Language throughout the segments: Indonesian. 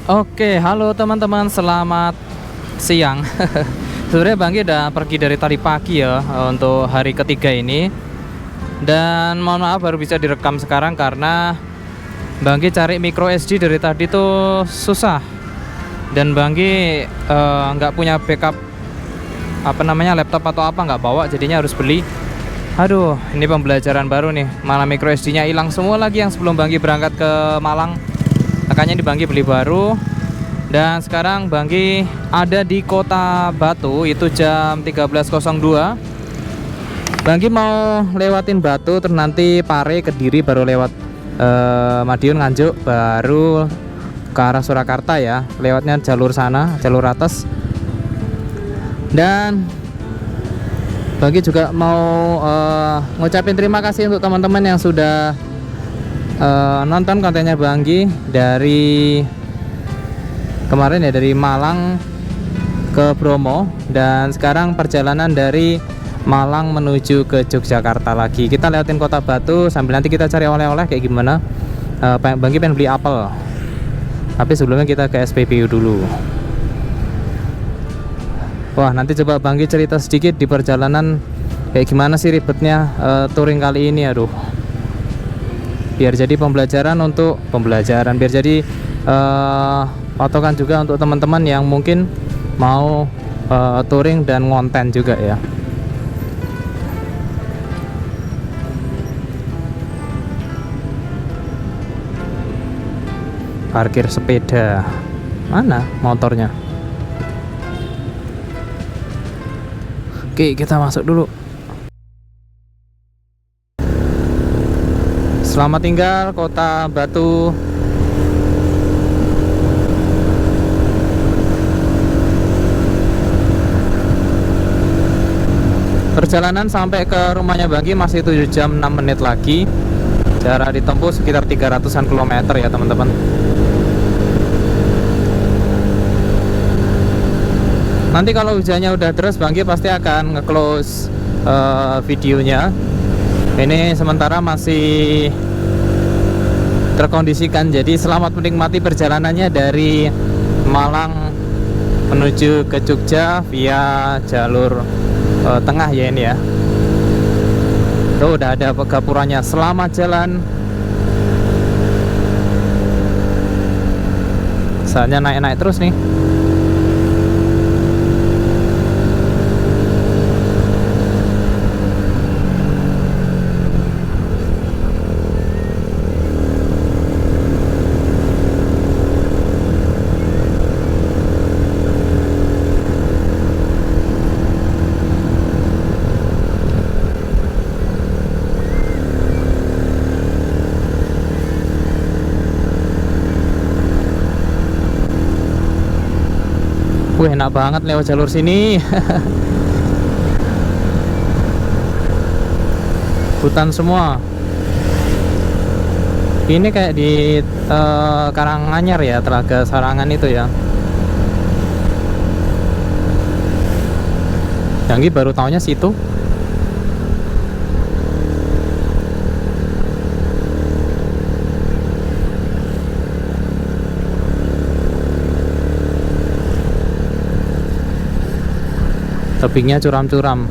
Oke, halo teman-teman, selamat siang. Sebenarnya Banggi udah pergi dari tadi pagi ya untuk hari ketiga ini. Dan mohon maaf baru bisa direkam sekarang karena Banggi cari micro SD dari tadi tuh susah. Dan Banggi nggak punya backup laptop atau apa, nggak bawa, jadinya harus beli. Aduh, ini pembelajaran baru nih. Malah micro SD-nya hilang semua lagi yang sebelum Banggi berangkat ke Malang. Makanya di Banggi beli baru. Dan sekarang Banggi ada di Kota Batu, itu jam 13.02. Banggi mau lewatin Batu, terus nanti Pare, Kediri, baru lewat Madiun, Nganjuk, baru ke arah Surakarta ya. Lewatnya jalur sana, jalur atas. Dan Banggi juga mau ngucapin terima kasih untuk teman-teman yang sudah nonton kontennya Banggi dari kemarin ya, dari Malang ke Bromo, dan sekarang perjalanan dari Malang menuju ke Yogyakarta lagi. Kita lewatin Kota Batu sambil nanti kita cari oleh-oleh kayak gimana. Banggi pengen beli apel, tapi sebelumnya kita ke SPBU dulu. Wah, nanti coba Banggi cerita sedikit di perjalanan kayak gimana sih ribetnya touring kali ini. Aduh, biar jadi pembelajaran, biar jadi patokan juga untuk teman-teman yang mungkin mau touring dan ngonten juga ya. Parkir sepeda, mana motornya? Oke, kita masuk dulu. Selamat tinggal Kota Batu. Perjalanan sampai ke rumahnya Banggi masih 7 jam 6 menit lagi. Jarak ditempuh sekitar 300-an kilometer ya teman-teman. Nanti kalau hujannya udah deras, Banggi pasti akan nge-close videonya. Ini sementara masih terkondisikan, jadi selamat menikmati perjalanannya dari Malang menuju ke Jogja via jalur tengah ya ini ya. Tuh udah ada pegapurannya, selamat jalan. Soalnya naik-naik terus nih. Wih, enak banget lewat jalur sini. Hutan semua. Ini kayak di Karanganyar ya, Telaga Sarangan itu ya. Banggi baru taunya situ. Tebingnya curam-curam.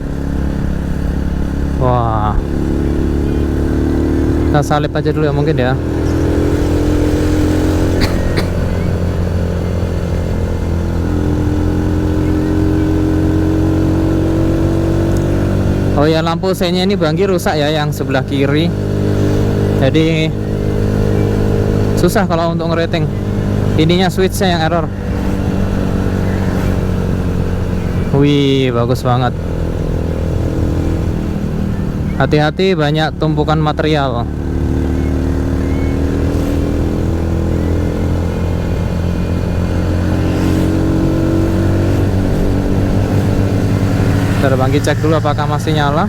Wah, kita salip aja dulu ya mungkin ya. Oh ya, lampu senya ini Banggi rusak ya, yang sebelah kiri. Jadi susah kalau untuk ngerating. Ininya switchnya yang error. Wih, bagus banget. Hati-hati, banyak tumpukan material. Bentar, Banggi cek dulu apakah masih nyala.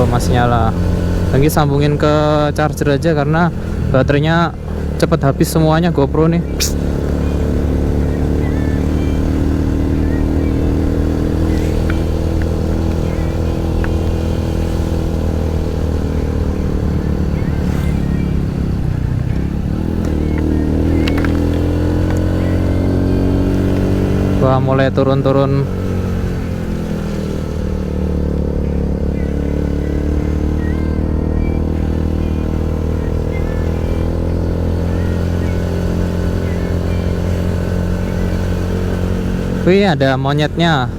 Oh, masih nyala. Banggi sambungin ke charger aja karena baterainya cepet habis semuanya GoPro nih. mulai turun-turun. Wih, ada monyetnya.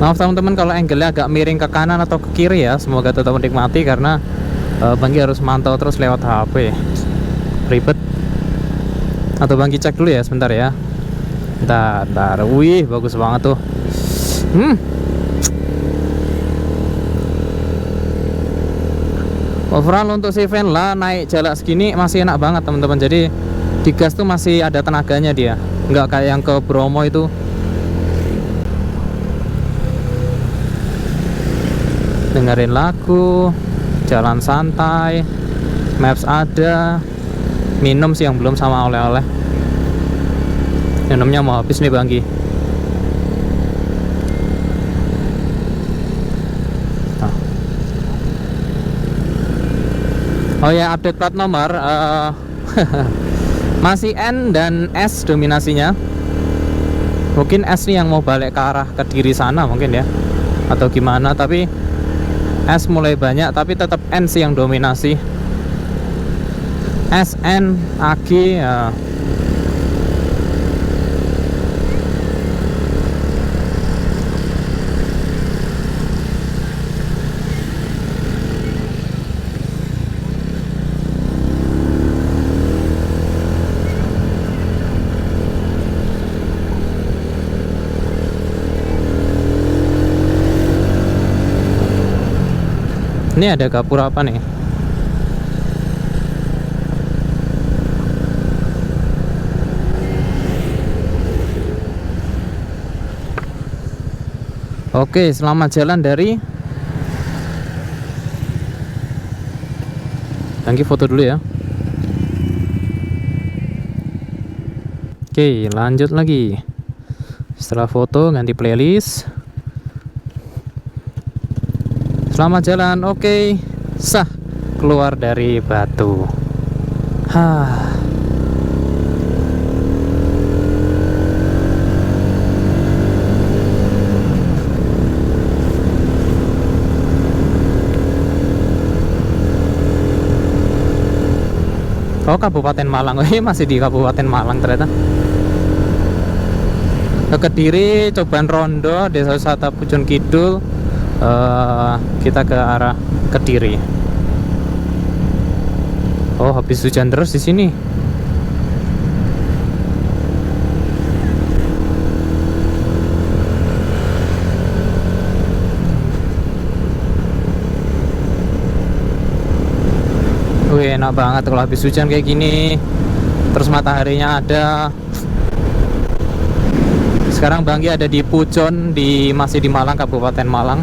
Maaf teman-teman kalau angle-nya agak miring ke kanan atau ke kiri ya. Semoga tetap menikmati karena Banggi harus mantau terus lewat HP. Ribet. Atau Banggi cek dulu ya sebentar ya. Ntar. Wih, bagus banget tuh. Overall untuk si Venla naik jalak segini masih enak banget teman-teman. Jadi digas tuh masih ada tenaganya dia. Nggak kayak yang ke Bromo itu. Dengerin lagu, jalan santai, maps ada, minum sih yang belum sama oleh-oleh. Minumnya mau habis nih Banggi. Oh ya, update plat nomor masih N dan S dominasinya. Mungkin S nih yang mau balik ke arah Kediri sana mungkin ya, atau gimana, tapi S mulai banyak, tapi tetap N sih yang dominasi. SN, AG ya. Ini ada gapura apa nih? Oke, selamat jalan dari Banggi, foto dulu ya. Oke, lanjut lagi. Setelah foto ganti playlist. Selamat jalan, oke. Sah, keluar dari Batu. Oh, Kabupaten Malang. Oh, iya, masih di Kabupaten Malang ternyata. Ke Kediri, cobaan rondo, Desa Wisata Pujon Kidul. Kita ke arah Kediri. Oh, habis hujan terus di sini. Wih, enak banget kalau habis hujan kayak gini. Terus mataharinya ada. Sekarang Banggi ada di Pujon, masih di Malang, Kabupaten Malang.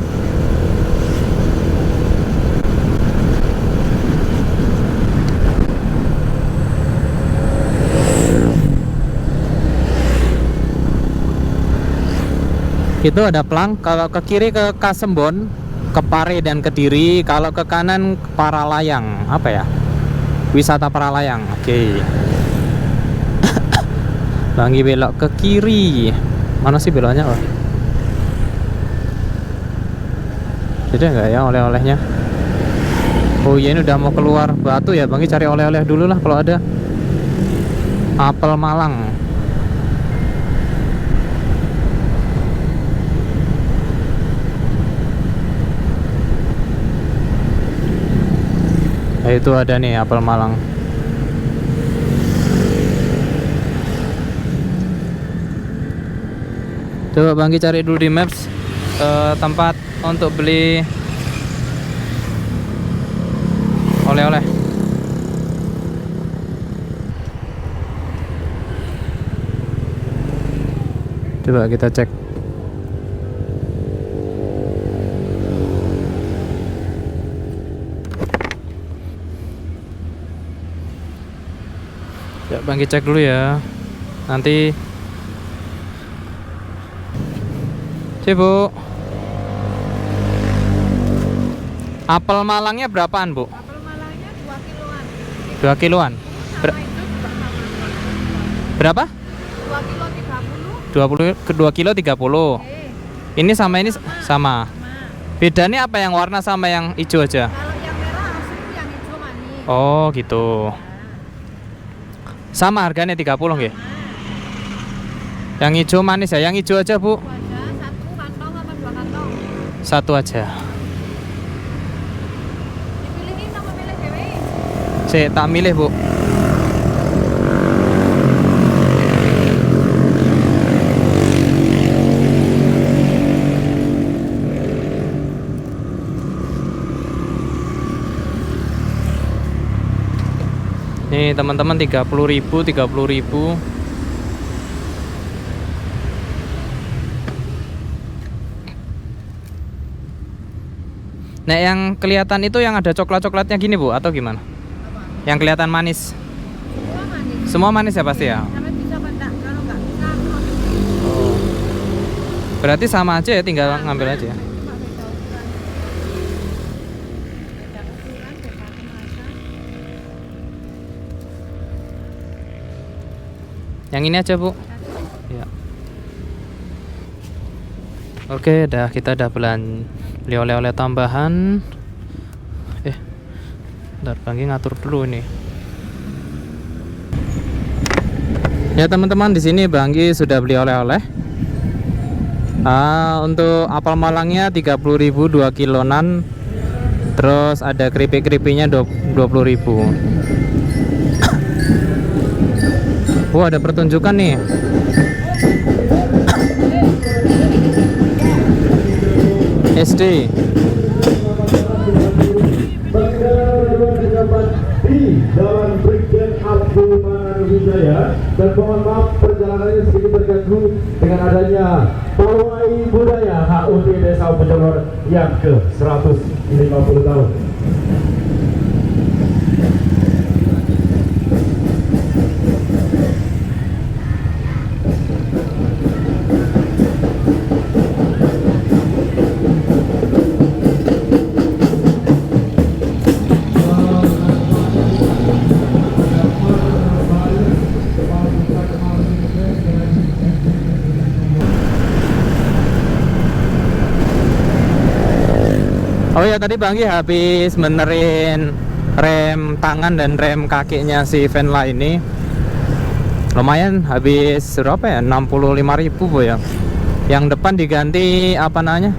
Itu ada Plang. Kalau ke kiri ke Kasembon, ke Pare dan Kediri. Kalau ke kanan Paralayang. Apa ya? Wisata Paralayang. Oke. Banggi belok ke kiri. Mana sih beloknya? Oh. Jadi enggak ya oleh-olehnya? Oh iya, ini udah mau keluar Batu ya. Banggi cari oleh-oleh dulu lah kalau ada. Apel Malang. Itu ada nih apel Malang. Coba Banggi cari dulu di maps tempat untuk beli oleh-oleh. Coba kita cek. Ya, Banggi cek dulu ya. Nanti Bu. Apel Malangnya berapaan, Bu? Apel Malangnya 2 kiloan. 2 kiloan. Sama itu juga sama. Berapa? 2 kilo 30. 2 kilo 30. Ini sama ini sama. Sama. Bedanya apa yang warna sama yang hijau aja? Kalau yang merah asli, yang hijau manis. Oh, gitu. Sama harganya 30 nggih. Yang hijau manis ya, yang hijau aja, Bu. Itu aja, 1 kantong apa 2 kantong? 1 aja. Dipilihin sama milih dewe. Saya tak milih, Bu. Nih teman-teman 30.000, 30.000. Nah, yang kelihatan itu yang ada coklat-coklatnya gini, Bu, atau gimana? Apa? Yang kelihatan manis. Semua manis. Semua manis ya pasti ya? Sampai bisa apa enggak? Kalau enggak bisa, terus Oh. Berarti sama aja ya, tinggal ngambil aja ya. cuma beda ukuran. Beda ukuran, beda kemasan. Yang ini aja, Bu. Ya. Oke, kita udah beli oleh-oleh tambahan. Bentar, Banggi ngatur dulu ini. Ya teman-teman, di sini Banggi sudah beli oleh-oleh. Untuk apel Malangnya 30.000 2 kilonan. Terus ada keripik-keripiknya 20.000. Ada pertunjukan nih. SD. Di Jalan Brigjen Abdul Manan Wijaya, dan mohon maaf perjalanannya sedikit terganggu dengan adanya pawai budaya HUT Desa Penjelor yang ke-150 tahun. Oh ya, tadi Banggi habis benerin rem tangan dan rem kakinya si Venla ini. Lumayan habis berapa ya? 65.000, Bu ya. Yang depan diganti apa namanya?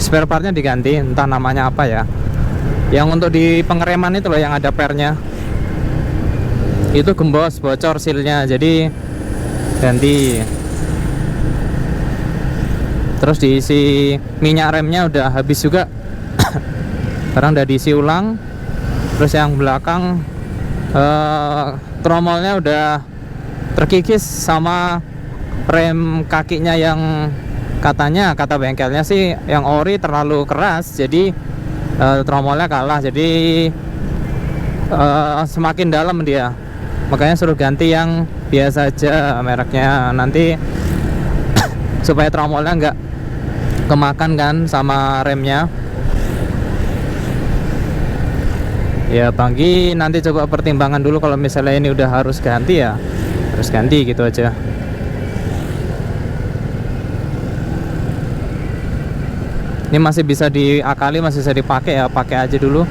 Spare partnya diganti, entah namanya apa ya. Yang untuk di pengereman itu loh yang ada pernya. Itu gembos, bocor silnya, jadi ganti. Terus diisi minyak remnya udah habis juga. Sekarang udah diisi ulang. Terus yang belakang tromolnya udah terkikis sama rem kakinya yang kata bengkelnya sih yang ori terlalu keras, jadi tromolnya kalah, jadi semakin dalam dia. Makanya suruh ganti yang biasa aja mereknya, nanti supaya tromolnya nggak kemakan kan sama remnya. Ya Banggi nanti coba pertimbangan dulu, kalau misalnya ini udah harus ganti ya harus ganti gitu aja. Ini masih bisa diakali, masih bisa dipakai ya, pakai aja dulu.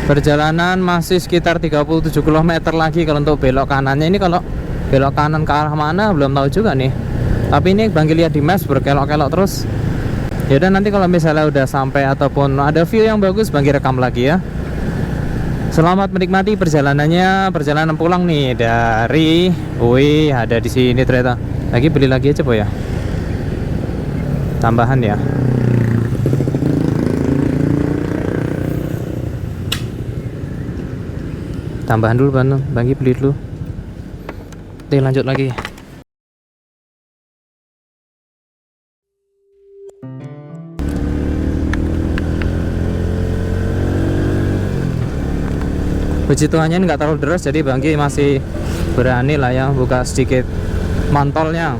Perjalanan masih sekitar 37 km lagi kalau untuk belok kanannya. Ini kalau belok kanan ke arah mana belum tahu juga nih. Tapi ini Banggi lihat di maps berkelok-kelok terus. Yaudah, nanti kalau misalnya udah sampai ataupun ada view yang bagus Banggi rekam lagi ya. Selamat menikmati perjalanannya, perjalanan pulang nih dari ada di sini ternyata. Lagi beli lagi aja, Bu ya. tambahan ya. Tambahan dulu Banggi, beli dulu. Oke, lanjut lagi. Puji Tuhannya ini nggak terlalu deras, jadi Banggi masih berani lah ya buka sedikit mantolnya.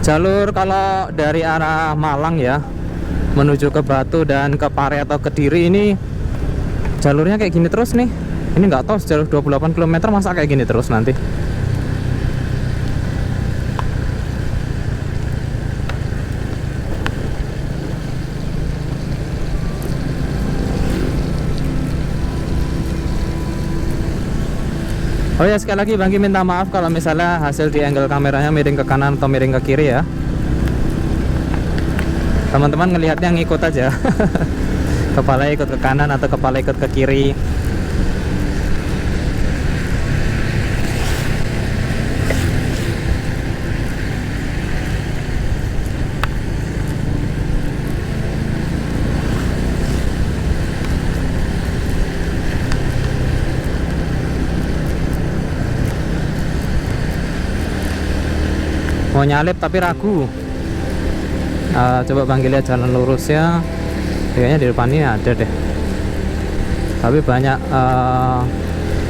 Jalur kalau dari arah Malang ya menuju ke Batu dan ke Pare atau Kediri ini jalurnya kayak gini terus nih. Ini nggak tahu jalur 28 km masa kayak gini terus nanti. Oh ya, sekali lagi Banggi minta maaf kalau misalnya hasil di angle kameranya miring ke kanan atau miring ke kiri ya. Teman-teman ngelihatnya ngikut aja. Kepala ikut ke kanan atau kepala ikut ke kiri. Mau nyalip tapi ragu. Coba Banggi lihat jalan lurusnya, kayaknya di depan ini ada deh, tapi banyak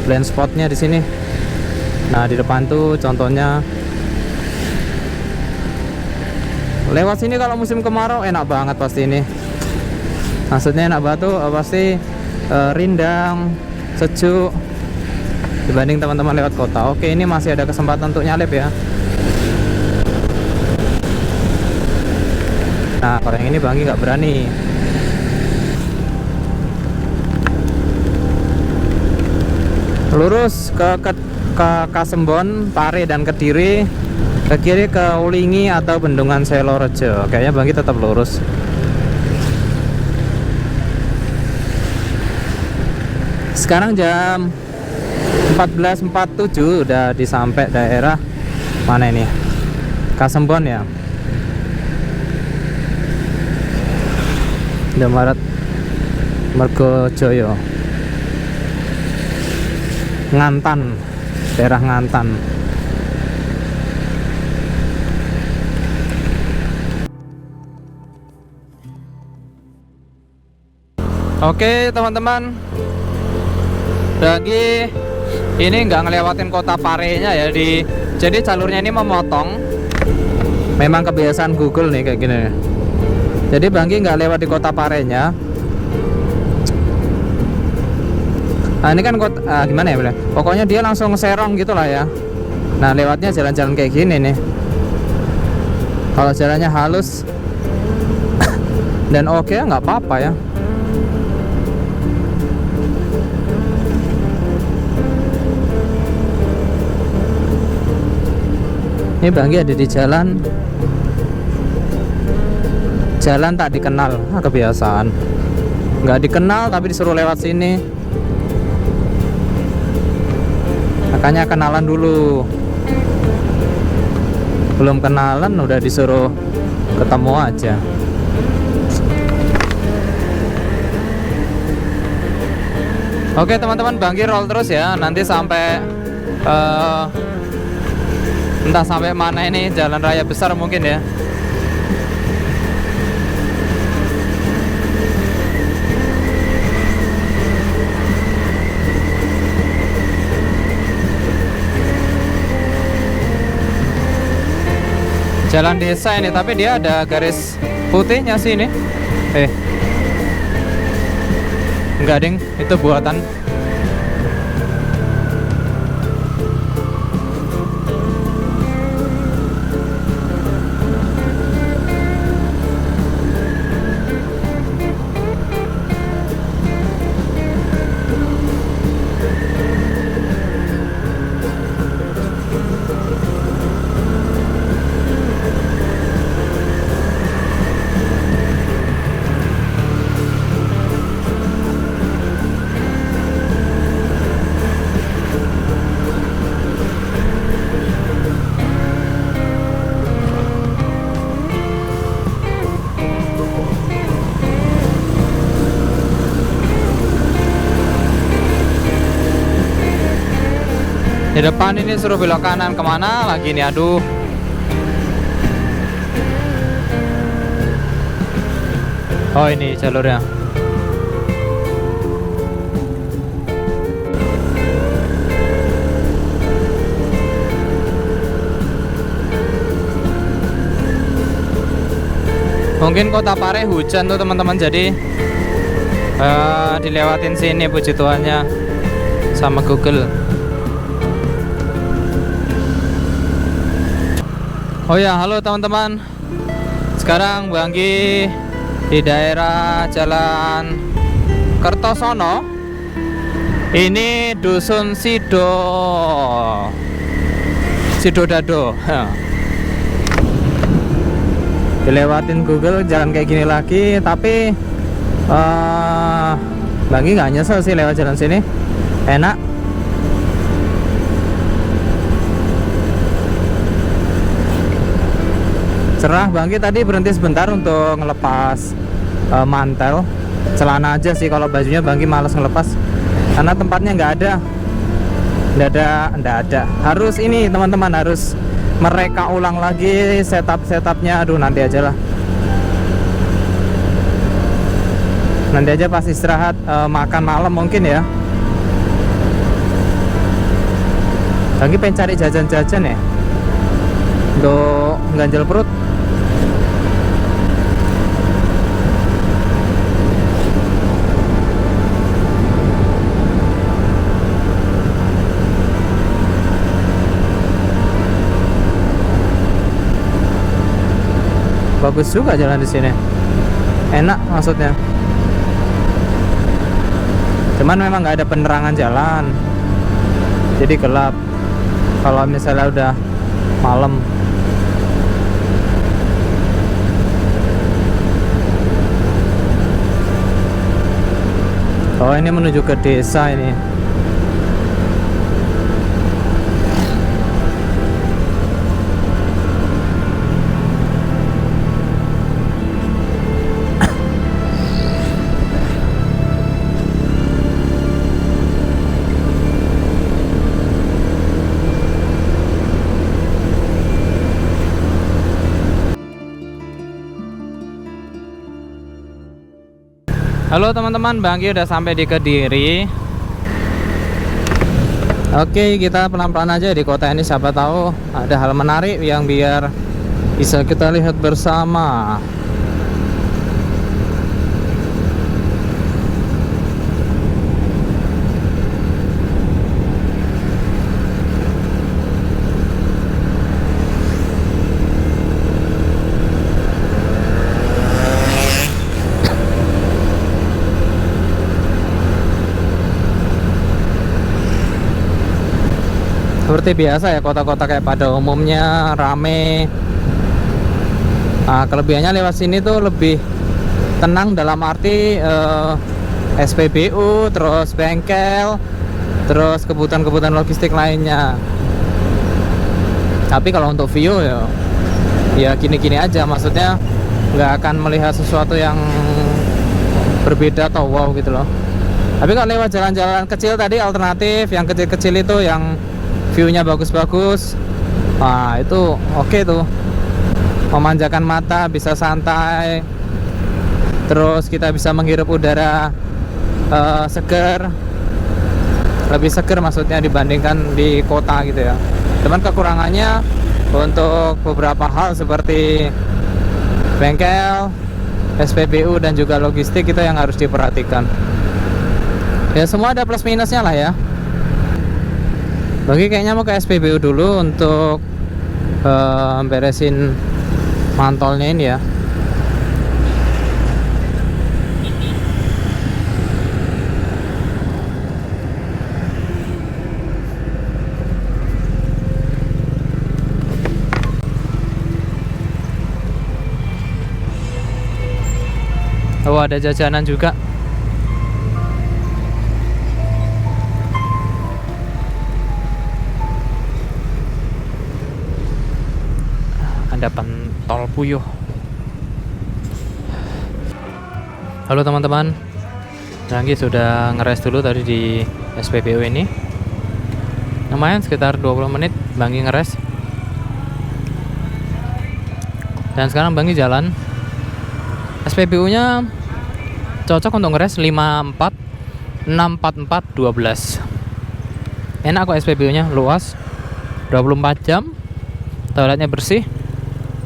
blind spotnya di sini. Nah di depan tuh contohnya, lewat sini kalau musim kemarau enak banget pasti ini. Maksudnya enak banget tuh pasti rindang, sejuk dibanding teman-teman lewat kota. Oke, ini masih ada kesempatan untuk nyalip ya. Nah kalau yang ini Banggi nggak berani. Lurus ke Kasembon, Pare dan Kediri, ke kiri ke Ulingi atau Bendungan Selorejo. Kayaknya Banggi tetap lurus. Sekarang jam 14.47 udah disampai daerah mana ini? Kasembon ya. Indomaret Mergojoyo, Ngantan, daerah Ngantan. Oke teman-teman, lagi ini nggak ngelewatin kota Parenya ya, jadi jalurnya ini memotong. Memang kebiasaan Google nih kayak gini. Jadi Banggi nggak lewat di kota Parenya. Nah ini kan kota, gimana ya, pokoknya dia langsung serong gitulah ya. Nah lewatnya jalan-jalan kayak gini nih. Kalau jalannya halus dan oke nggak apa-apa ya. Ini Banggi ada di jalan tak dikenal. Kebiasaan nggak dikenal tapi disuruh lewat sini, makanya kenalan dulu. Belum kenalan udah disuruh ketemu aja. Oke teman-teman, Banggi roll terus ya, nanti sampai entah sampai mana ini, jalan raya besar mungkin ya. Jalan desa ini, tapi dia ada garis putihnya sih ini. Enggak ding, itu buatan. Di depan ini suruh belok kanan, kemana lagi nih, aduh. Oh, ini jalurnya. Mungkin Kota Pare hujan tuh teman-teman, jadi dilewatin sini puji Tuhannya sama Google. Oh ya, halo teman-teman. Sekarang Banggi di daerah Jalan Kertosono. Ini Dusun Sidodado. Dilewatin Google jalan kayak gini lagi, tapi Banggi nggak nyesel sih lewat jalan sini, enak. Cerah. Banggi tadi berhenti sebentar untuk ngelepas mantel, celana aja sih, kalau bajunya Banggi males ngelepas karena tempatnya nggak ada. Harus ini teman-teman, harus mereka ulang lagi setupnya. Aduh, nanti aja lah, nanti aja pas istirahat makan malam mungkin ya. Lagi pengen cari jajan-jajan ya untuk ganjel perut. Bagus juga jalan di sini, enak maksudnya. Cuman memang nggak ada penerangan jalan, jadi gelap kalau misalnya udah malam. Oh, ini menuju ke desa ini. Halo teman-teman, Banggi udah sampai di Kediri. Oke, kita pelan-pelan aja di kota ini, siapa tahu ada hal menarik yang biar bisa kita lihat bersama. Seperti biasa ya, kota-kota kayak pada umumnya rame. Nah, kelebihannya lewat sini tuh lebih tenang dalam arti SPBU, terus bengkel, terus kebutuhan-kebutuhan logistik lainnya. Tapi kalau untuk view ya gini-gini aja, maksudnya nggak akan melihat sesuatu yang berbeda atau wow gitu loh. Tapi kalau lewat jalan-jalan kecil tadi alternatif, yang kecil-kecil itu yang view-nya bagus-bagus, nah itu oke tuh, memanjakan mata, bisa santai, terus kita bisa menghirup udara seger, lebih seger maksudnya dibandingkan di kota gitu ya. Cuman kekurangannya untuk beberapa hal seperti bengkel, SPBU dan juga logistik itu yang harus diperhatikan. Ya semua ada plus minusnya lah ya. Bagi kayaknya mau ke SPBU dulu untuk beresin mantolnya ini ya. Oh, ada jajanan juga. Ada pentol puyuh. Halo teman-teman, Banggi sudah ngeres dulu tadi di SPBU ini. Lumayan sekitar 20 menit Banggi ngeres. Dan sekarang Banggi jalan. SPBU nya cocok untuk ngeres 54 644 12. Enak kok SPBU nya, luas, 24 jam, toiletnya bersih.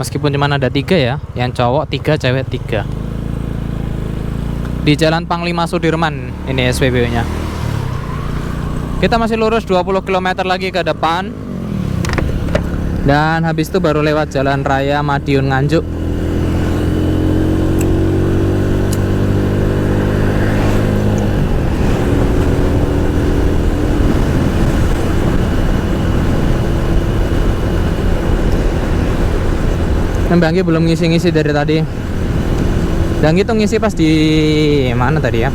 Meskipun cuma ada 3 ya, yang cowok 3, cewek 3. Di Jalan Panglima Sudirman ini SPBU nya. Kita masih lurus 20 km lagi ke depan. Dan habis itu baru lewat Jalan Raya Madiun Nganjuk. Banggi belum ngisi-ngisi dari tadi. Banggi tuh ngisi pas di mana tadi ya?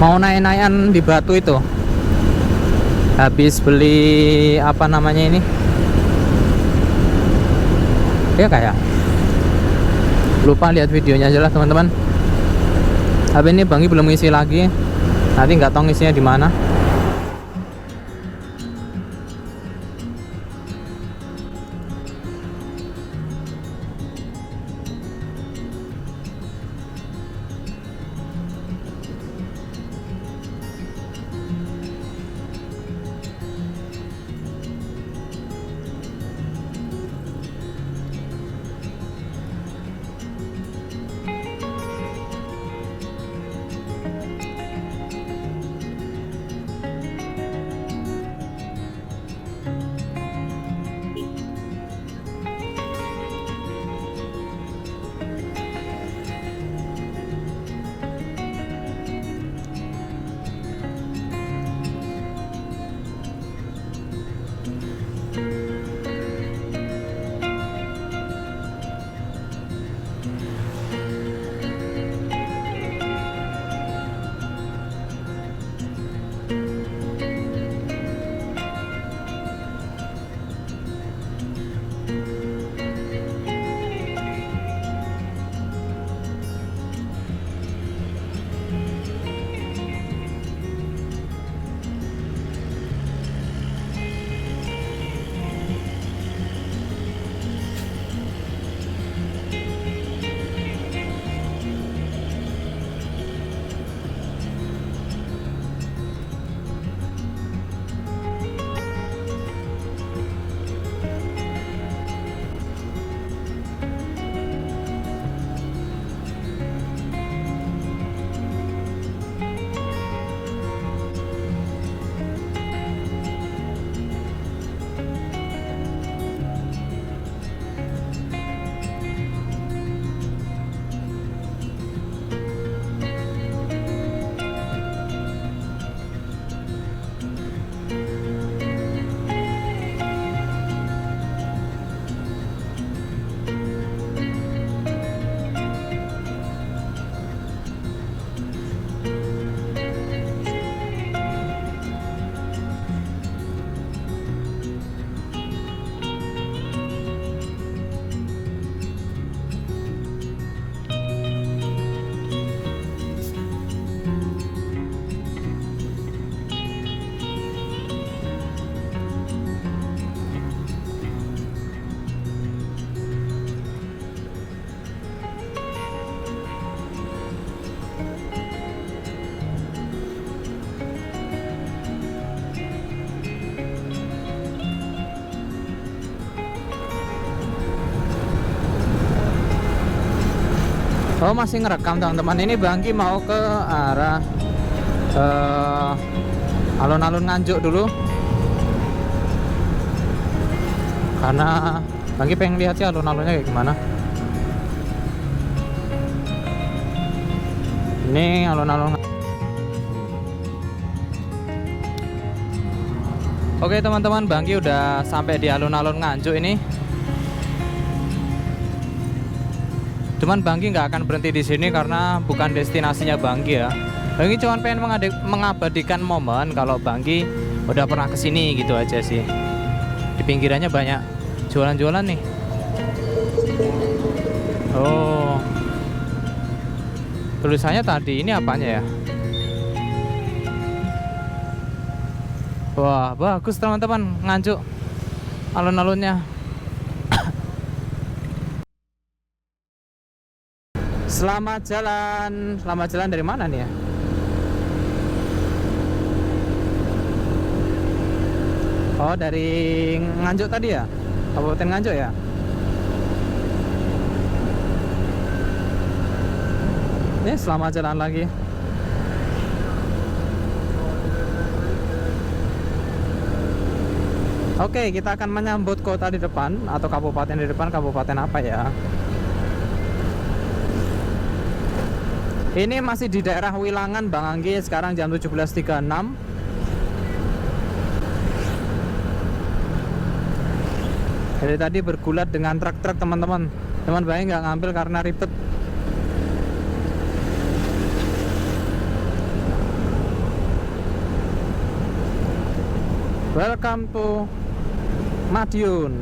Mau naik-naikan di Batu itu. Habis beli apa namanya ini? Ya kayak lupa, lihat videonya aja lah teman-teman. Habis ini Banggi belum ngisi lagi. Nanti nggak tahu ngisinya di mana. Oh, masih ngerekam teman-teman. Ini Banggi mau ke arah alun-alun Nganjuk dulu, karena Banggi pengen lihat sih alun-alunnya kayak gimana. Ini alun-alun. Oke teman-teman, Banggi udah sampai di alun-alun Nganjuk ini. Cuman Banggi nggak akan berhenti di sini karena bukan destinasinya Banggi ya. Banggi cuma pengen mengabadikan momen kalau Banggi udah pernah kesini gitu aja sih. Di pinggirannya banyak jualan-jualan nih. Oh, tulisannya tadi ini apanya ya? Wah, bagus teman-teman, Nganjuk alun-alunnya. Selamat jalan. Selamat jalan dari mana nih ya? Oh, dari Nganjuk tadi ya? Kabupaten Nganjuk ya? Selamat jalan lagi. Oke, kita akan menyambut kota di depan atau kabupaten di depan. Kabupaten apa ya? Ini masih di daerah Wilangan, Bang Anggi. Sekarang jam 17.36. Dari tadi bergulat dengan truk-truk teman-teman. Teman baik nggak ngambil karena ribet. Welcome to Madiun.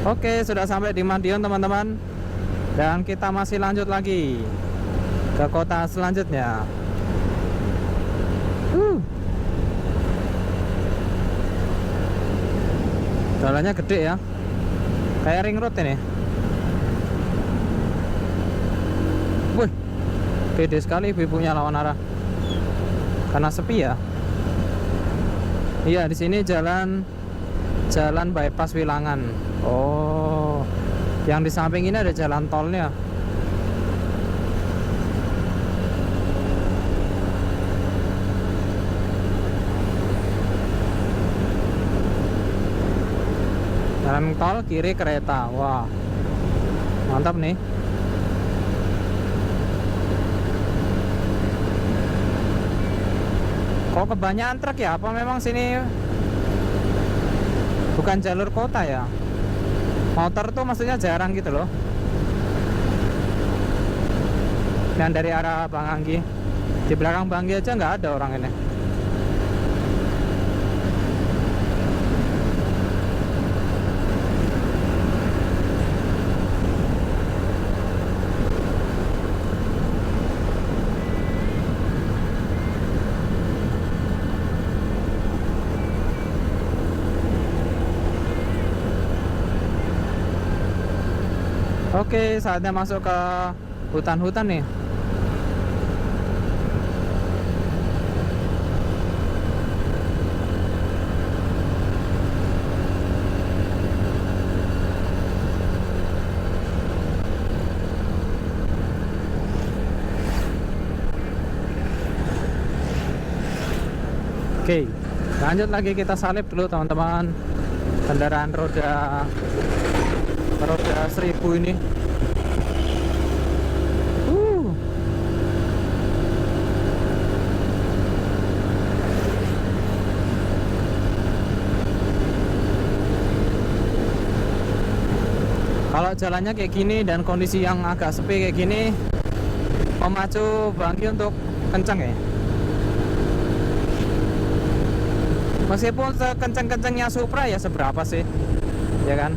Oke, sudah sampai di Madiun teman-teman. Dan kita masih lanjut lagi ke kota selanjutnya. Jalannya gede ya, kayak ring road ini. Wih, pede sekali ibu-ibunya lawan arah. Karena sepi ya. Iya, di sini jalan bypass Wilangan. Oh, yang di samping ini ada jalan tolnya. Jalan tol kiri kereta. Wah, mantap nih. Kok kebanyakan truk ya? Apa memang sini bukan jalur kota ya? Motor tuh maksudnya jarang gitu loh. Dan dari arah Bang Anggi, di belakang Bang Anggi aja nggak ada orang ini. Oke, saatnya masuk ke hutan-hutan nih. Oke, lanjut lagi, kita salib dulu teman-teman. Kendaraan roda 1000 ini. Kalau jalannya kayak gini dan kondisi yang agak sepi kayak gini, memacu Bangki untuk kencang ya. Meskipun sekencang-kencangnya Supra ya seberapa sih, ya kan?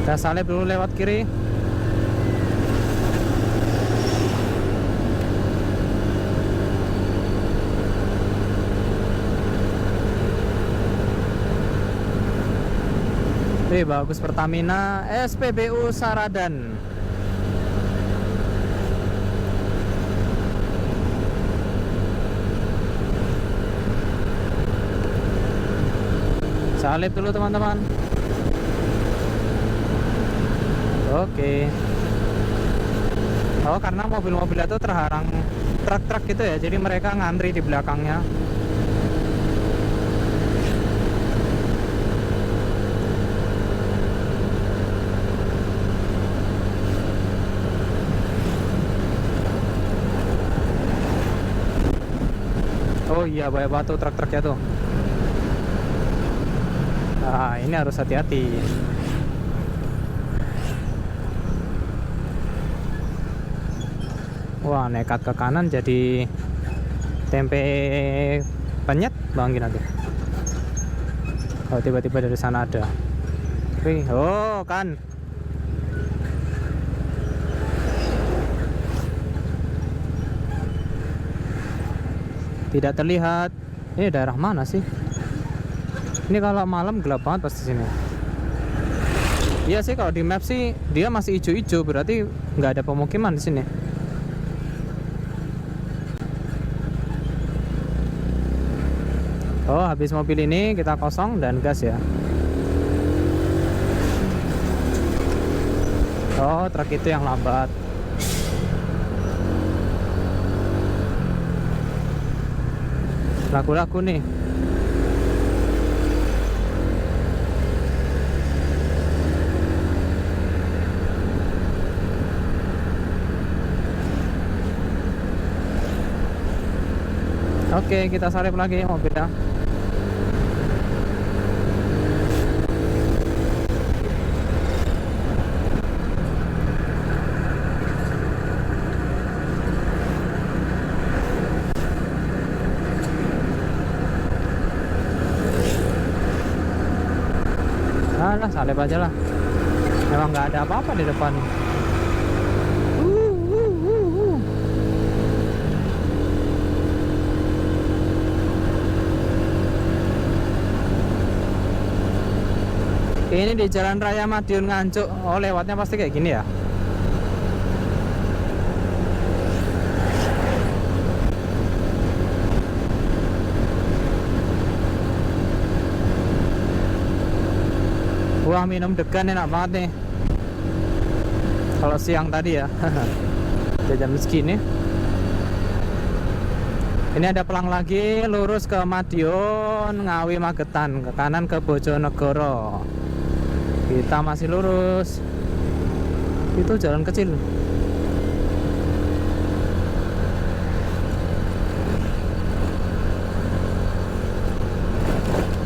Kita salib dulu lewat kiri. Bagus, Pertamina SPBU Saradan. Salib dulu teman-teman. Oke. Oh, karena mobil-mobil itu terhalang truk-truk gitu ya, jadi mereka ngantri di belakangnya. Oh iya, banyak batu truk-truknya tuh. Nah, ini harus hati-hati. Wah, nekat ke kanan jadi tempe penyet Bang Anggi nanti. Oh tiba-tiba dari sana ada. Wih, oh kan. Tidak terlihat. Ini daerah mana sih? Ini kalau malam gelap banget pasti sini. Iya sih kalau di map sih dia masih hijau-hijau, berarti nggak ada pemukiman di sini. Oh, habis mobil ini kita kosong dan gas ya. Oh, truk itu yang lambat. Lagu-lagu nih. Oke, kita salip lagi mobilnya. Alah, salip aja lah. Memang nggak ada apa-apa di depan. Ini di Jalan Raya Madiun Nganjuk. Oh, lewatnya pasti kayak gini ya. Wah, minum degan enak banget nih. Kalau siang tadi ya. Jam segini. Ini ada pelang lagi lurus ke Madiun, Ngawi, Magetan, ke kanan ke Bojonegoro. Kita masih lurus. Itu jalan kecil.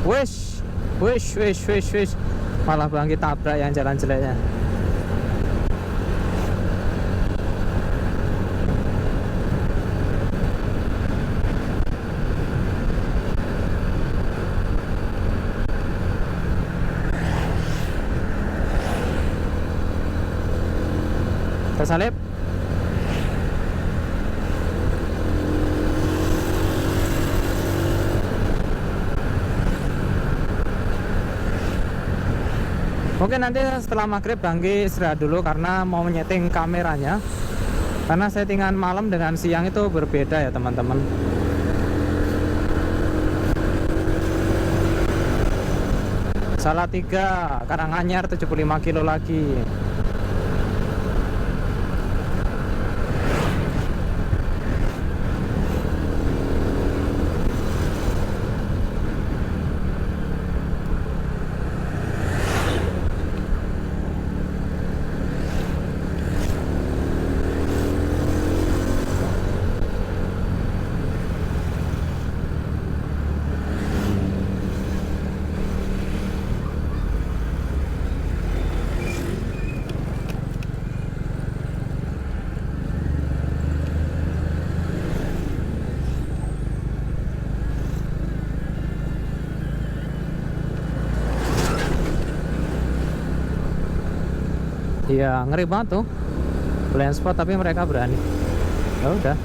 Wish, wish, wish, wish, wish. Malah Bang kita tabrak yang jalan jeleknya. Tersalip. Mungkin nanti setelah maghrib Banggi istirahat dulu karena mau menyeting kameranya. Karena settingan malam dengan siang itu berbeda ya teman-teman. Salatiga, Karanganyar 75 kilo lagi. Iya, ngeri banget tuh. Blind spot tapi mereka berani. Ya udah.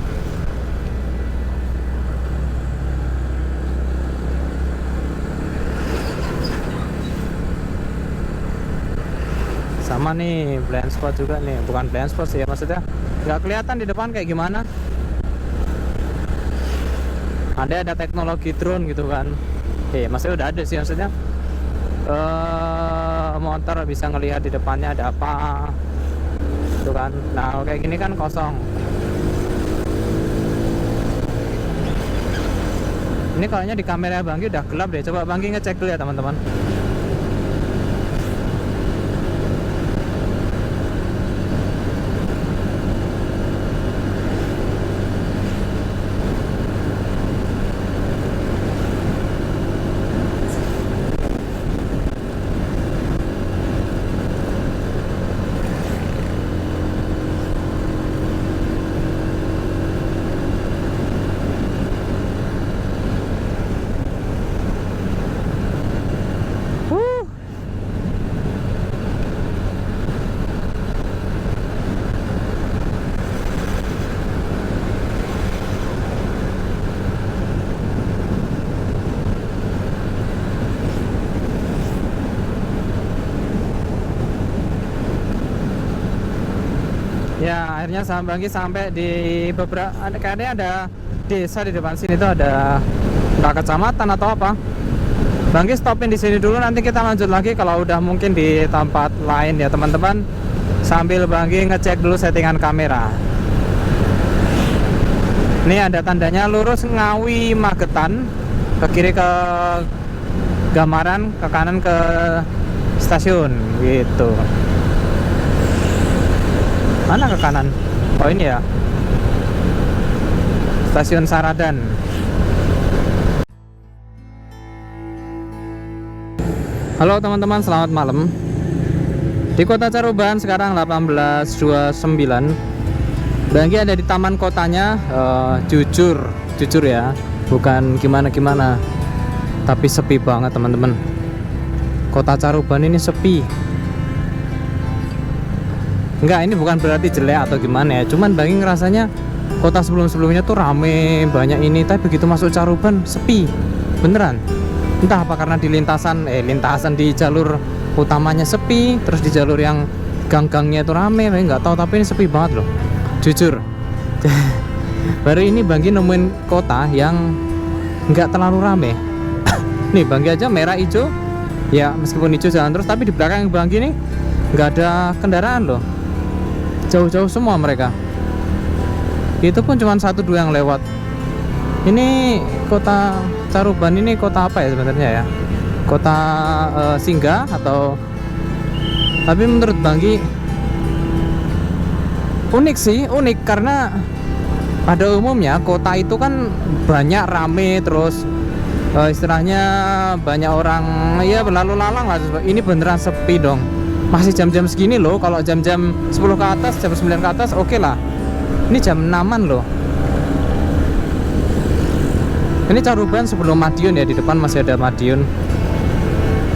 Sama nih, blind spot juga nih. Bukan blind spot sih ya, maksudnya nggak kelihatan di depan kayak gimana. Ada teknologi drone gitu kan. Maksudnya udah ada sih, maksudnya motor bisa ngelihat di depannya ada apa itu kan. Nah kayak gini kan kosong. Ini kayaknya di kamera Banggi udah gelap deh. Coba Banggi ngecek dulu ya teman-teman. akhirnya Bangki sampai di beberapa, kayaknya ada desa di depan sini tuh, ada entah kecamatan atau apa. Bangki stopin di sini dulu, nanti kita lanjut lagi kalau udah mungkin di tempat lain ya teman-teman. Sambil Bangki ngecek dulu settingan kamera. Ini ada tandanya lurus Ngawi Magetan, ke kiri ke Gamaran, ke kanan ke stasiun gitu. Mana ke kanan? Oh ini ya, stasiun Saradan. Halo teman-teman, selamat malam. Di Kota Caruban sekarang 18.29. Bangki ada di taman kotanya. Jujur ya, bukan gimana-gimana, tapi sepi banget teman-teman. Kota Caruban ini sepi. Enggak, ini bukan berarti jelek atau gimana ya, cuman Bangki ngerasanya kota sebelum-sebelumnya tuh rame, banyak ini, tapi begitu masuk Caruban sepi, beneran. Entah apa karena di lintasan di jalur utamanya sepi, terus di jalur yang gang-gangnya itu rame, nggak tahu, tapi ini sepi banget loh, jujur. Baru ini Bangki nemuin kota yang nggak terlalu rame. Nih Bangki aja merah hijau, ya meskipun hijau jalan terus, tapi di belakang Bangki nih nggak ada kendaraan loh, jauh-jauh semua mereka. Itu pun cuma 1-2 yang lewat. Ini Kota Caruban ini kota apa ya sebenarnya ya? Kota singgah atau, tapi menurut Bangki unik sih, unik karena pada umumnya kota itu kan banyak rame, terus istilahnya banyak orang ya berlalu lalang lah. Ini beneran sepi dong, masih jam-jam segini loh. Kalau jam-jam 10 ke atas, jam 9 ke atas oke lah. Ini jam 6-an loh. Ini Caruban sebelum Madiun ya, di depan masih ada Madiun.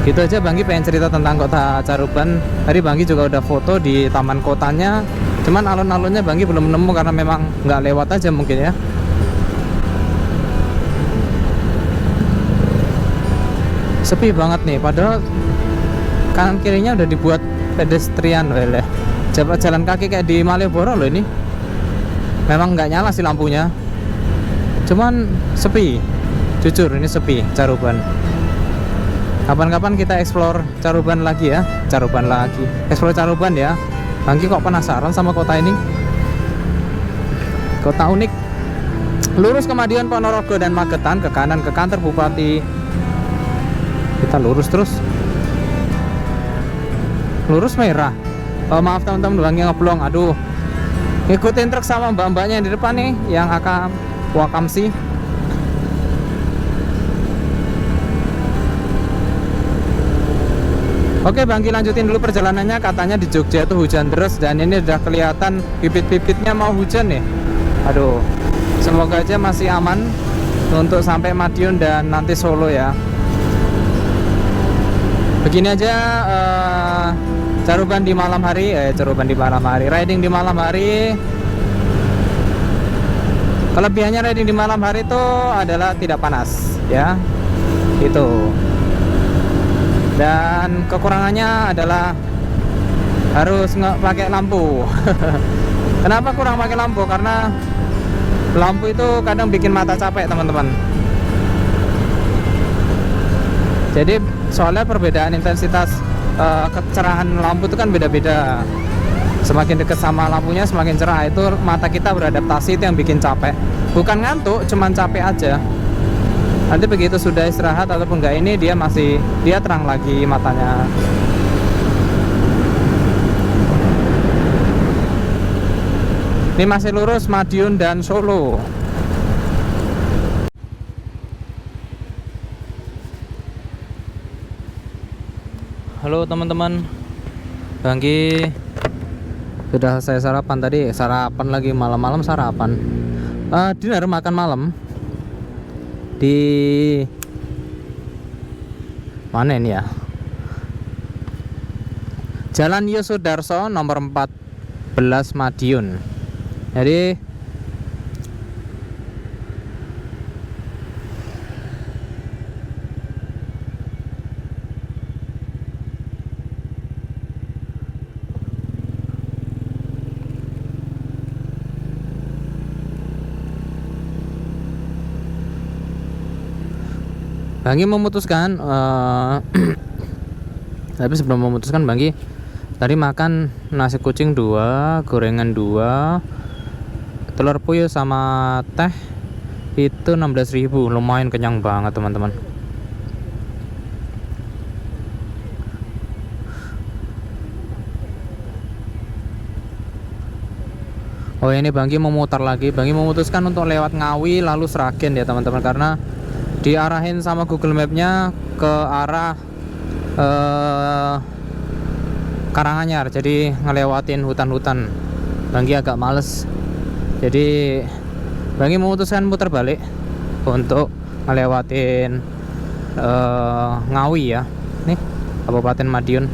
Gitu aja Bangki pengen cerita tentang Kota Caruban. Tadi Bangki juga udah foto di taman kotanya, cuman alun-alunnya Bangki belum nemu karena memang nggak lewat aja mungkin ya. Sepi banget nih, padahal kanan kirinya udah dibuat pedestrian. Jalan kaki kayak di Malioboro loh ini. Memang nggak nyala sih lampunya, cuman sepi, jujur ini sepi Caruban. Kapan-kapan kita explore Caruban lagi ya, explore Caruban ya. Bangki kok penasaran sama kota ini, kota unik. Lurus ke Madiun, Ponorogo dan Magetan, ke kanan ke kantor bupati. Kita lurus terus, lurus merah. Oh maaf teman-teman, Bangki ngeblong, aduh. Ngikutin truk sama mbak-mbaknya yang di depan nih, yang akan Wakamsi. Oke Bangki lanjutin dulu perjalanannya. Katanya di Jogja itu hujan terus, dan ini udah kelihatan bibit-bibitnya mau hujan nih. Aduh, semoga aja masih aman untuk sampai Madiun dan nanti Solo ya. Begini aja Caruban di malam hari, riding di malam hari. Kelebihannya riding di malam hari itu adalah tidak panas ya, itu. Dan kekurangannya adalah harus nggak pakai lampu. Kenapa kurang pakai lampu? Karena lampu itu kadang bikin mata capek teman-teman. Jadi soalnya perbedaan intensitas kecerahan lampu itu kan beda-beda. Semakin dekat sama lampunya semakin cerah, itu mata kita beradaptasi, itu yang bikin capek. Bukan ngantuk, cuman capek aja. Nanti begitu sudah istirahat ataupun enggak ini, dia terang lagi matanya. Ini masih lurus Madiun dan Solo. Halo teman-teman, Bangki sudah saya sarapan tadi, sarapan lagi malam-malam sarapan. Dinner, makan malam di mana ini ya? Jalan Yosudarso nomor 14 Madiun. Jadi Banggi memutuskan tapi sebelum memutuskan Banggi tadi makan nasi kucing 2, gorengan 2, telur puyuh sama teh itu 16.000. Lumayan kenyang banget teman-teman. Oh ini Banggi memutar lagi. Banggi memutuskan untuk lewat Ngawi lalu Sragen ya teman-teman, karena diarahin sama Google Map-nya ke arah Karanganyar, jadi ngelewatin hutan-hutan. Banggi agak males, jadi Banggi memutuskan putar balik untuk ngelewatin Ngawi ya, nih Kabupaten Madiun.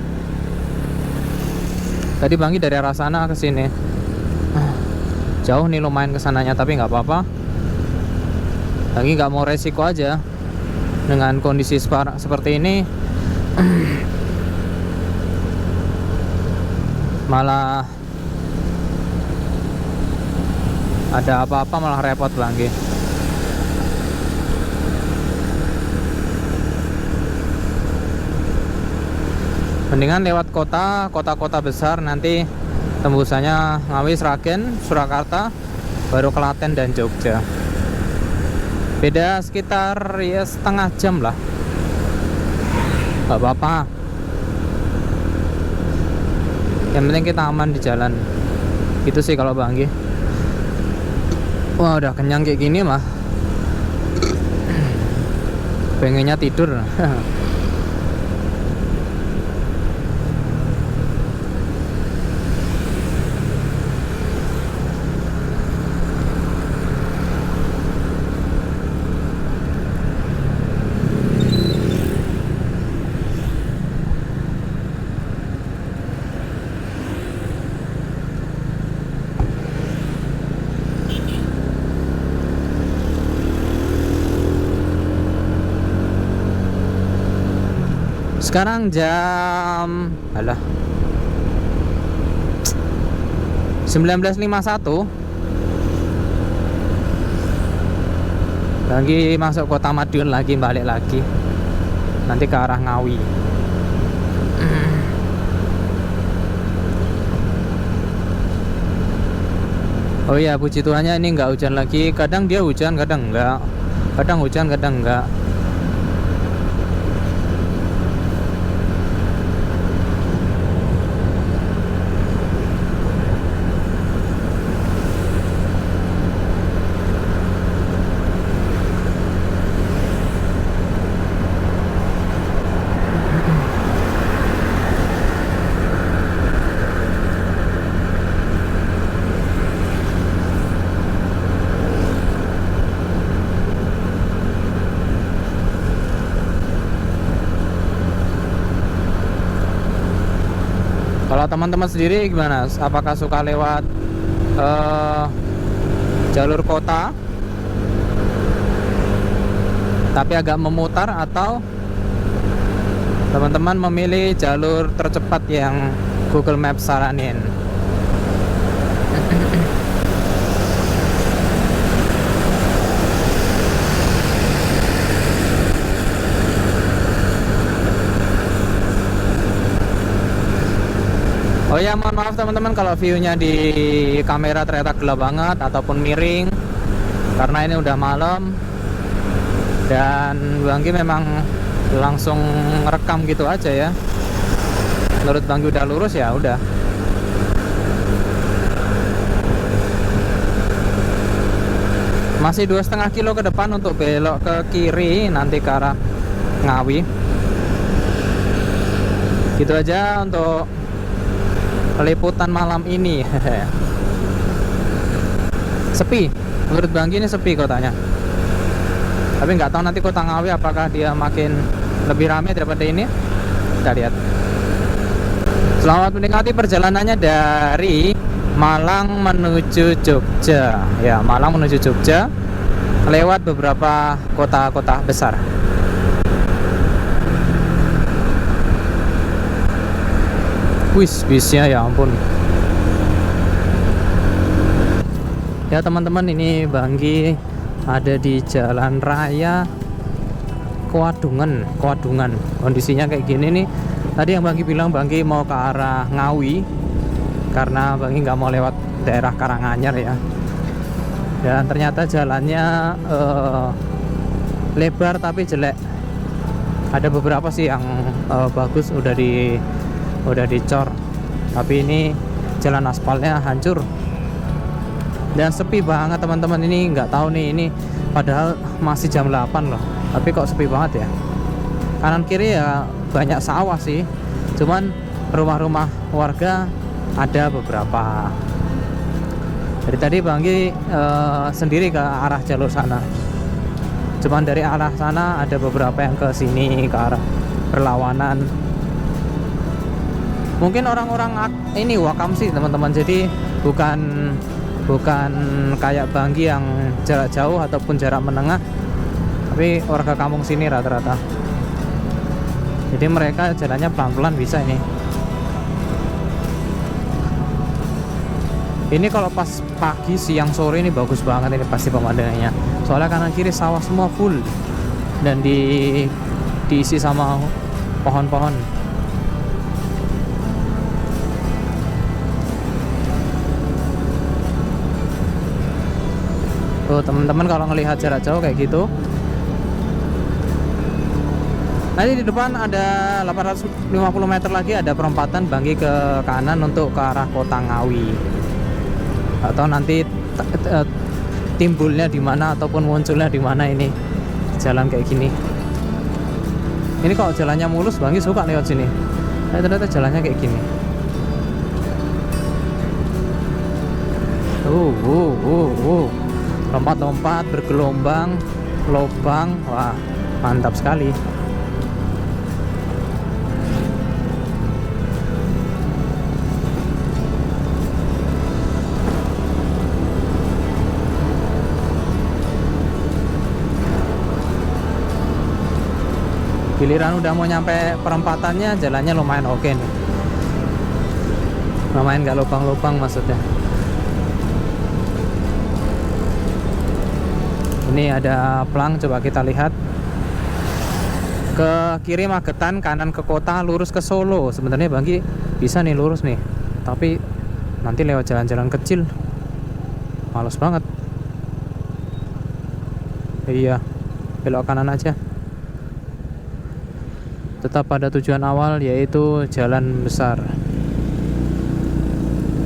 Tadi Banggi dari arah sana ke sini, jauh nih lumayan kesananya, tapi nggak apa-apa. Banggi nggak mau resiko aja dengan kondisi seperti ini. Malah ada apa-apa malah repot Banggi. Mendingan lewat kota-kota besar, nanti tembusannya Ngawi, Sragen, Surakarta, baru Klaten dan Jogja. Beda sekitar ya setengah jam lah, nggak apa-apa. Yang penting kita aman di jalan. Itu sih kalau Banggi. Wah udah kenyang kayak gini mah pengennya tidur. Sekarang jam 19.51. Lagi masuk kota Madiun lagi, balik lagi nanti ke arah Ngawi. Oh iya, puji Tuhannya ini nggak hujan lagi. Kadang dia hujan, kadang enggak. Kadang hujan, kadang enggak. Kalau teman-teman sendiri gimana? Apakah suka lewat jalur kota tapi agak memutar, atau teman-teman memilih jalur tercepat yang Google Maps saranin? Oh ya, mohon maaf teman-teman kalau view-nya di kamera ternyata gelap banget ataupun miring, karena ini udah malam dan Banggi memang langsung rekam gitu aja ya. Menurut Banggi udah lurus ya udah. Masih 2,5 kilo ke depan untuk belok ke kiri nanti ke arah Ngawi. Gitu aja untuk liputan malam ini. Sepi, menurut Banggi ini sepi kotanya. Tapi nggak tahu nanti kota Ngawi apakah dia makin lebih ramai daripada ini. Kita lihat. Selamat menikmati perjalanannya dari Malang menuju Jogja. Ya, Malang menuju Jogja lewat beberapa kota-kota besar. Wis, bisnya ya ampun. Ya teman-teman, ini Banggi ada di jalan raya Kewadungan. Kondisinya kayak gini nih. Tadi yang Bangki bilang Bangki mau ke arah Ngawi karena Bangki nggak mau lewat daerah Karanganyar ya. Dan ternyata jalannya lebar tapi jelek. Ada beberapa sih yang bagus udah dicor. Tapi ini jalan aspalnya hancur. Dan sepi banget teman-teman, ini nggak tahu nih, ini padahal masih jam 8 loh. Tapi kok sepi banget ya. Kanan kiri ya banyak sawah sih. Cuman rumah-rumah warga ada beberapa. Dari tadi Bangki sendiri ke arah jalur sana. Cuman dari arah sana ada beberapa yang ke sini ke arah Perlawanan. Mungkin orang-orang ini wakam sih teman-teman. Jadi bukan kayak Bangki yang jarak jauh ataupun jarak menengah, tapi warga kampung sini rata-rata. Jadi mereka jalannya pelan-pelan bisa ini. Ini kalau pas pagi, siang, sore ini bagus banget ini pasti pemandangannya. Soalnya kanan kiri sawah semua full dan diisi sama pohon-pohon. Tuh teman-teman kalau ngelihat jarak jauh kayak gitu. Nanti di depan ada 850 meter lagi ada perempatan Bangki ke kanan untuk ke arah kota Ngawi. Atau nanti timbulnya di mana ataupun munculnya di mana ini jalan kayak gini. Ini kalau jalannya mulus Bangki suka lewat sini. Ternyata jalannya kayak gini. Lompat-lompat, bergelombang, lobang, wah mantap sekali. Giliran udah mau nyampe perempatannya, jalannya lumayan oke nih. Lumayan nggak lubang-lubang maksudnya. Ini ada plang, coba kita lihat. Ke kiri Magetan, kanan ke kota, lurus ke Solo. Sebenarnya Bangki bisa nih lurus nih, tapi nanti lewat jalan-jalan kecil, males banget. Iya, belok kanan aja. Tetap pada tujuan awal, yaitu jalan besar.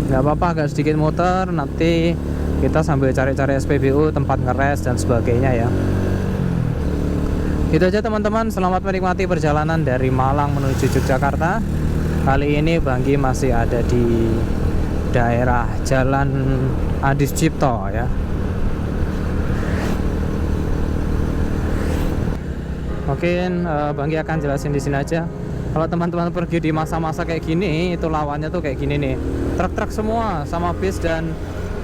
Nggak apa-apa agak sedikit muter, nanti kita sambil cari-cari SPBU, tempat ngeres dan sebagainya ya. Itu aja teman-teman, selamat menikmati perjalanan dari Malang menuju Yogyakarta. Kali ini Bangki masih ada di daerah Jalan Adi Sucipto ya. Mungkin Bangki akan jelasin di sini aja. Kalau teman-teman pergi di masa-masa kayak gini, itu lawannya tuh kayak gini nih. Truk-truk semua sama bis dan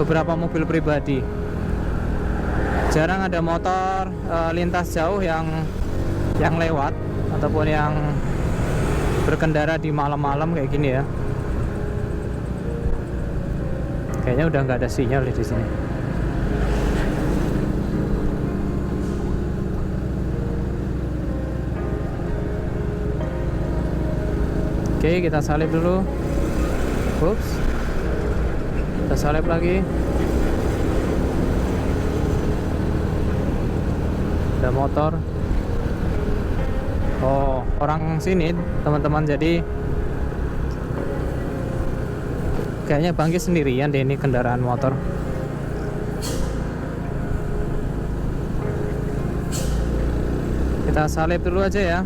beberapa mobil pribadi. Jarang ada motor lintas jauh yang lewat ataupun yang berkendara di malam-malam kayak gini ya. Kayaknya udah nggak ada sinyal di sini. Oke, kita salib dulu. Ups. Kita salib lagi. Ada motor. Oh, orang sini teman-teman, jadi kayaknya Bangki sendirian deh ini kendaraan motor. Kita salib dulu aja ya.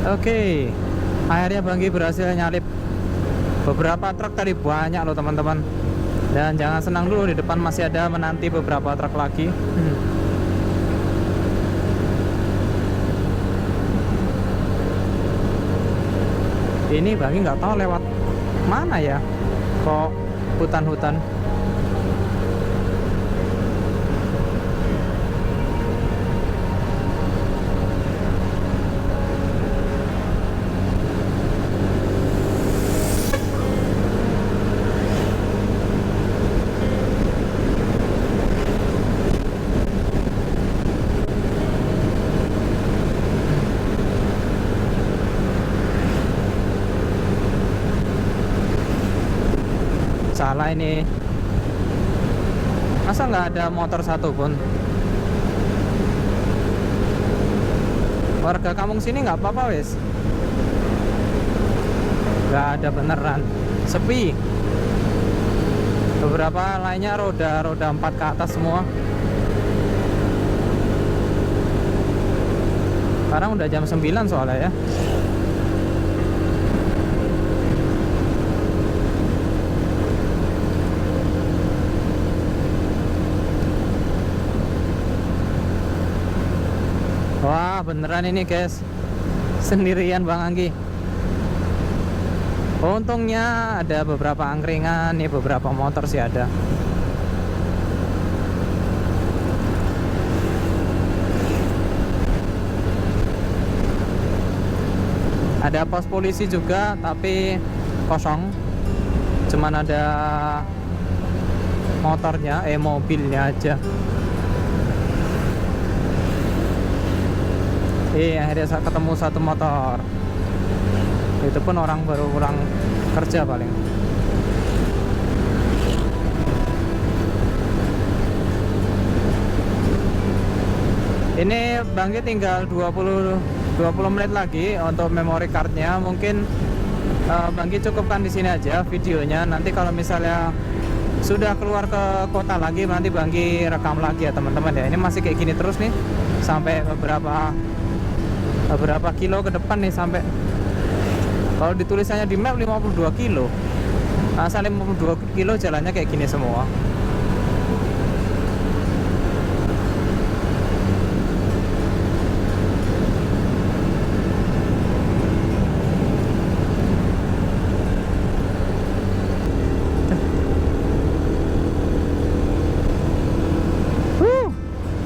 Oke, akhirnya Bangki berhasil nyalip beberapa truk tadi, banyak loh teman-teman. Dan jangan senang dulu, di depan masih ada menanti beberapa truk lagi. Ini Bangki nggak tahu lewat mana ya, kok hutan-hutan. salah ini. Masa nggak ada motor satu pun? Warga kampung sini nggak apa-apa wes. Nggak ada beneran, sepi. Beberapa lainnya roda 4 ke atas semua. Sekarang udah jam 9 soalnya ya. Wah beneran ini guys, sendirian Bang Anggi. Untungnya ada beberapa angkringan nih, beberapa motor sih ada. Ada pos polisi juga tapi kosong, cuman ada motornya, mobilnya aja. Akhirnya saya ketemu satu motor. Itu pun orang baru pulang kerja paling. Ini Bangki tinggal 20 menit lagi untuk memory cardnya. Mungkin Bangki cukupkan di sini aja videonya. Nanti kalau misalnya sudah keluar ke kota lagi, nanti Bangki rekam lagi ya teman-teman ya. Ini masih kayak gini terus nih sampai beberapa kilo ke depan nih, sampai kalau ditulisannya di map 52 kilo. Asal 52 kilo jalannya kayak gini semua.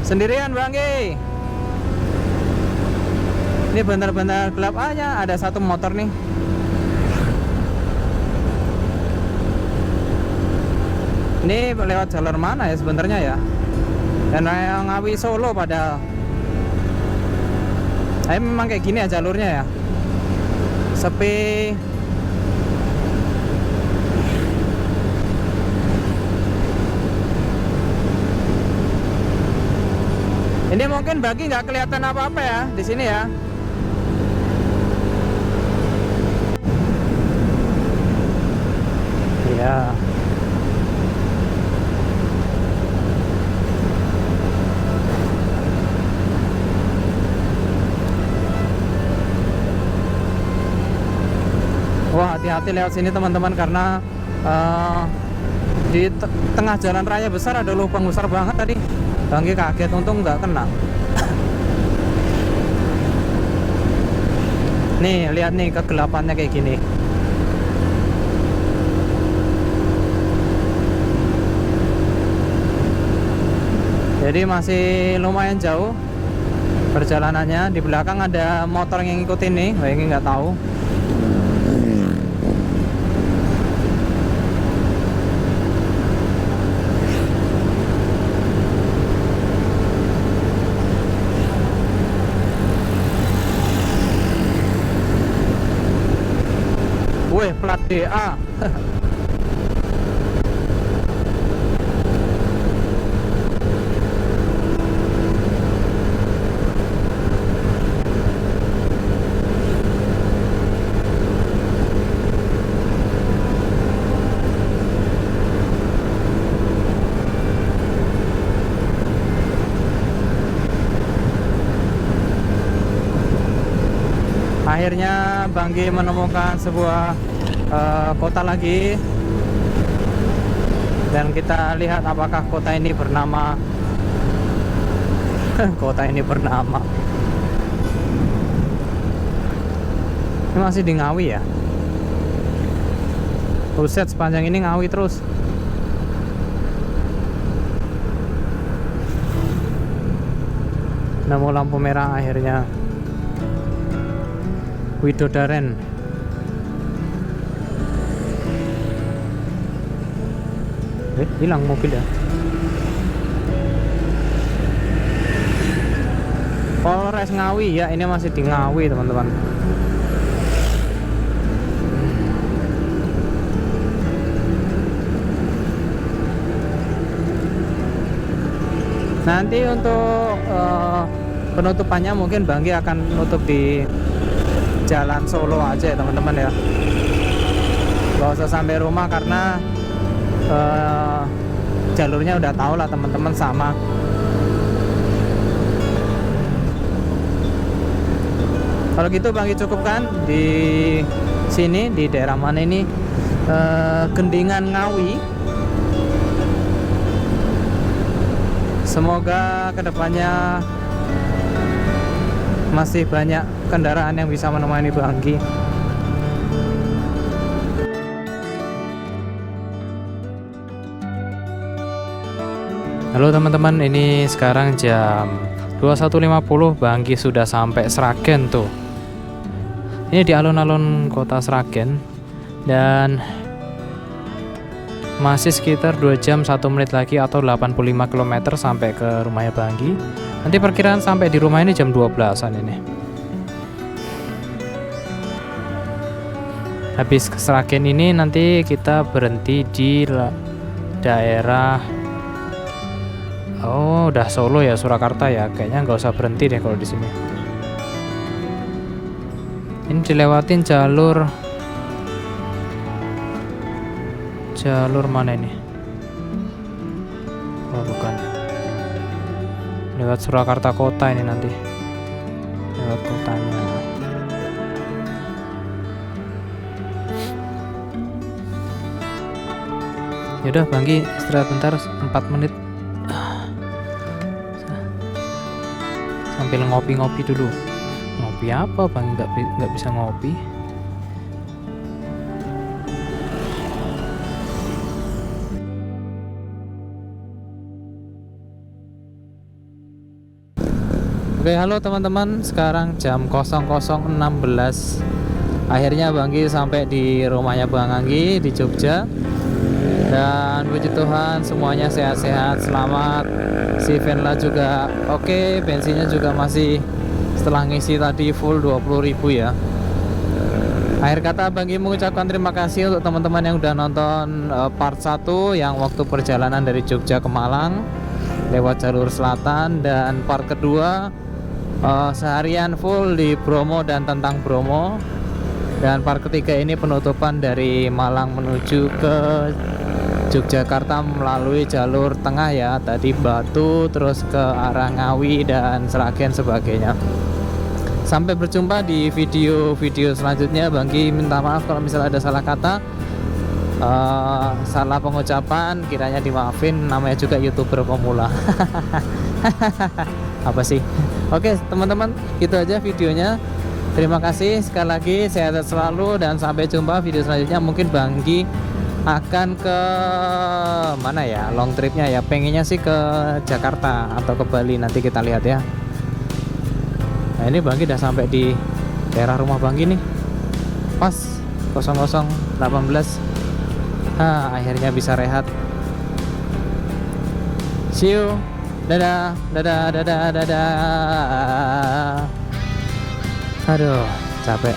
Sendirian Bangki. Ini benar-benar gelap aja. Ada satu motor nih. Ini lewat jalur mana ya sebenarnya ya? Dan yang Ngawi Solo padahal. Memang kayak gini ya jalurnya ya. Sepi. Ini mungkin Bangki nggak kelihatan apa-apa ya di sini ya. Ya. Wah, hati-hati lewat sini teman-teman, karena di tengah jalan raya besar ada lubang besar banget tadi. Bangki kaget, untung nggak kena. Nih, lihat nih kegelapannya kayak gini. Jadi masih lumayan jauh perjalanannya. Di belakang ada motor yang ngikutin nih, ini nggak tahu. Wih, plat DA. Akhirnya Bangki menemukan sebuah kota lagi, dan kita lihat apakah kota ini bernama kota ini bernama. Ini masih di Ngawi ya. Buset, sepanjang ini Ngawi terus. Nemu lampu merah akhirnya. Widodaren. Hilang mobil ya. Polres Ngawi ya, ini masih di Ngawi teman-teman. Nanti untuk penutupannya mungkin Banggi akan nutup di Jalan Solo aja ya teman-teman ya. Gak usah sampai rumah karena jalurnya udah tahu lah teman-teman sama. Kalau gitu Banggi cukupkan di sini di daerah mana ini, Gendingan Ngawi. Semoga kedepannya masih banyak kendaraan yang bisa menemani Banggi. Halo teman-teman, ini sekarang jam 21.50, Banggi sudah sampai Sragen tuh. Ini di alun-alun kota Sragen dan masih sekitar 2 jam 1 menit lagi atau 85 km sampai ke rumahnya Banggi. Nanti perkiraan sampai di rumah ini jam 12-an ini. Habis ke Sragen ini nanti kita berhenti di daerah, oh udah Solo ya, Surakarta ya. Kayaknya nggak usah berhenti deh kalau di sini. Ini dilewatin jalur mana ini? Oh bukan, lewat Surakarta kota ini nanti, lewat kotanya. Yaudah Banggi istirahat bentar 4 menit sambil ngopi-ngopi dulu. Ngopi apa Bang? Nggak bisa ngopi. Oke, halo teman-teman. Sekarang jam 00.16. Akhirnya Banggi sampai di rumahnya Bang Anggi di Jogja. Dan puji Tuhan semuanya sehat-sehat, selamat. Si Venla juga oke, bensinnya juga masih, setelah ngisi tadi full 20.000 ya. Akhir kata Banggi mengucapkan terima kasih untuk teman-teman yang udah nonton part 1 yang waktu perjalanan dari Jogja ke Malang lewat jalur selatan, dan part kedua seharian full di Bromo dan tentang Bromo, dan part ketiga ini penutupan dari Malang menuju ke Yogyakarta melalui jalur tengah ya, tadi Batu terus ke arah Ngawi dan Sragen sebagainya. Sampai berjumpa di video-video selanjutnya. Banggi minta maaf kalau misalnya ada salah kata, salah pengucapan, kiranya dimaafin, namanya juga YouTuber pemula. Apa sih? Oke teman-teman, itu aja videonya. Terima kasih sekali lagi, sehat selalu dan sampai jumpa video selanjutnya. Mungkin Banggi akan ke mana ya, long tripnya ya, pengennya sih ke Jakarta atau ke Bali, nanti kita lihat ya. Nah ini Banggi udah sampai di daerah rumah Banggi nih, pas 00.18. Akhirnya bisa rehat. See you, dadah, dadah, dadah, dadah. Aduh, capek.